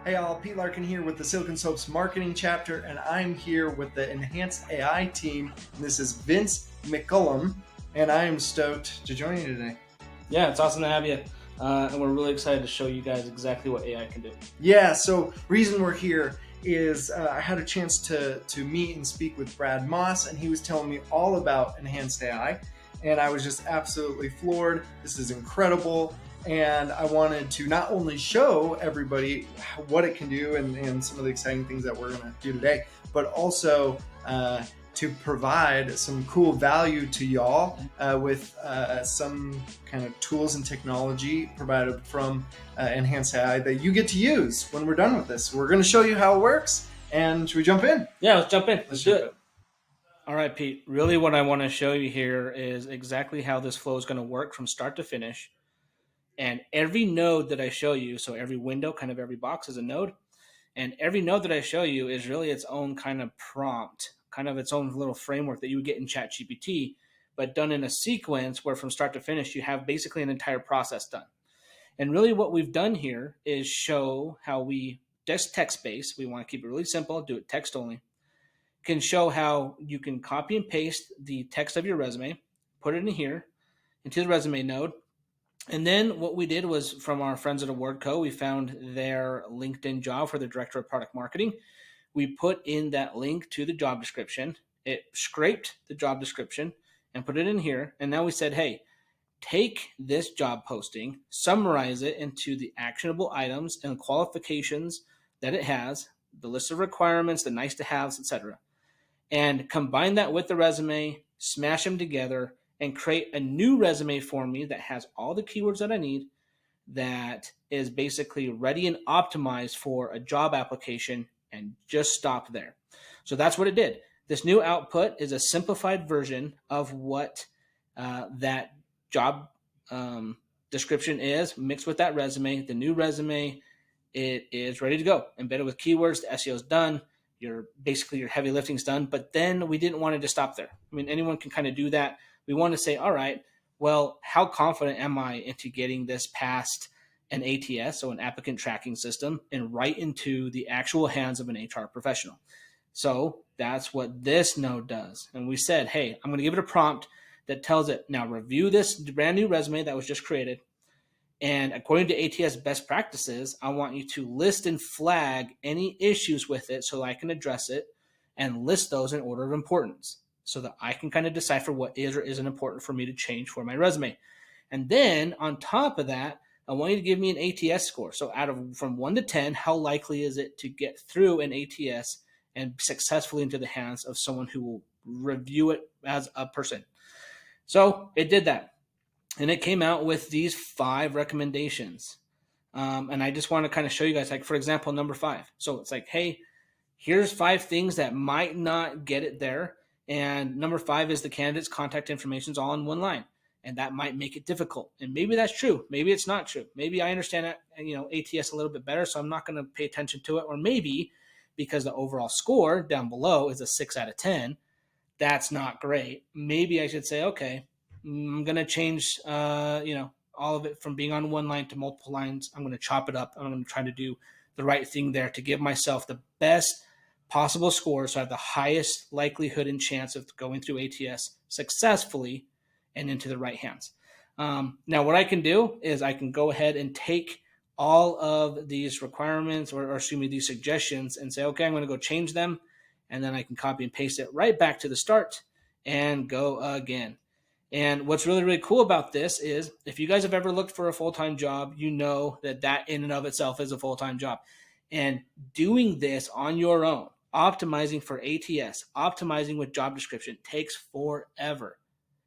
Hey all, Pete Larkin here with the Silicon Soaps marketing chapter, and I'm here with the Enhanced AI team. And this is Vince McCullum, and I am stoked to join you today. Yeah, it's awesome to have you. And we're really excited to show you guys exactly what AI can do. Yeah, so reason we're here is I had a chance to meet and speak with Brad Moss, and he was telling me all about Enhanced AI, and I was just absolutely floored. This is incredible. And I wanted to not only show everybody what it can do and some of the exciting things that we're going to do today, but also to provide some cool value to y'all with some kind of tools and technology provided from Enhanced AI that you get to use when we're done with this. We're going to show you how it works. And should we jump in? Yeah, let's jump in. Let's do it. All right, Pete. Really what I want to show you here is exactly how this flow is going to work from start to finish. And every node that I show you, so every window, kind of every box is a node. And every node that I show you is really its own kind of prompt, kind of its own little framework that you would get in ChatGPT, but done in a sequence where from start to finish, you have basically an entire process done. And really what we've done here is show how we just text-based. We want to keep it really simple, do it text only. Can show how you can copy and paste the text of your resume, put it in here, into the resume node. And then what we did was from our friends at AwardCo, we found their LinkedIn job for the director of product marketing. We put in that link to the job description. It scraped the job description and put it in here. And now we said, hey, take this job posting, summarize it into the actionable items and qualifications that it has, the list of requirements, the nice to haves, etc., and combine that with the resume, smash them together, and create a new resume for me that has all the keywords that I need, that is basically ready and optimized for a job application, and just stop there. So that's what it did. This new output is a simplified version of what that job description is, mixed with that resume. The new resume, it is ready to go, embedded with keywords. The SEO is done. Your heavy lifting is done. But then we didn't want it to stop there. I mean, anyone can kind of do that. We want to say, all right, well, how confident am I into getting this past an ATS, so an applicant tracking system, and right into the actual hands of an HR professional? So that's what this node does. And we said, hey, I'm going to give it a prompt that tells it, now review this brand new resume that was just created. And according to ATS best practices, I want you to list and flag any issues with it so I can address it and list those in order of importance so that I can kind of decipher what is or isn't important for me to change for my resume. And then on top of that, I want you to give me an ATS score. So from 1 to 10, how likely is it to get through an ATS and successfully into the hands of someone who will review it as a person? So it did that. And it came out with these 5 recommendations. And I just want to kind of show you guys, like, for example, number 5. So it's like, hey, here's 5 things that might not get it there. And number 5 is the candidate's contact information is all in one line. And that might make it difficult. And maybe that's true. Maybe it's not true. Maybe I understand ATS a little bit better, so I'm not going to pay attention to it. Or maybe because the overall score down below is a 6 out of 10, that's not great. Maybe I should say, okay, I'm going to change, all of it from being on one line to multiple lines. I'm going to chop it up. I'm going to try to do the right thing there to give myself the best possible score so I have the highest likelihood and chance of going through ATS successfully and into the right hands. Now, what I can do is I can go ahead and take all of these requirements or these suggestions and say, okay, I'm going to go change them. And then I can copy and paste it right back to the start and go again. And what's really, really cool about this is if you guys have ever looked for a full-time job, you know that in and of itself is a full-time job. And doing this on your own, optimizing for ATS, optimizing with job description takes forever.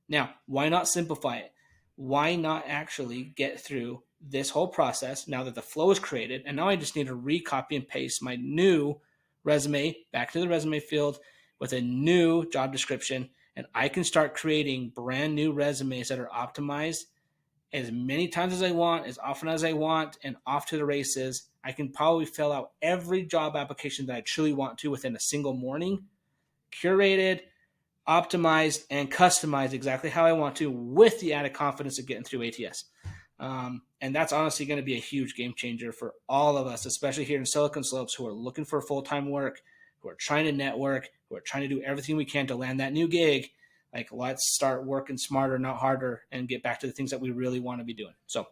Now, why not simplify it? Why not actually get through this whole process now that the flow is created? And now I just need to recopy and paste my new resume back to the resume field with a new job description. And I can start creating brand new resumes that are optimized as many times as I want, as often as I want, and off to the races. I can probably fill out every job application that I truly want to within a single morning, curated, optimized, and customized exactly how I want to with the added confidence of getting through ATS. And that's honestly going to be a huge game changer for all of us, especially here in Silicon Slopes, who are looking for full-time work, who are trying to network, who are trying to do everything we can to land that new gig. Like, let's start working smarter, not harder, and get back to the things that we really want to be doing. So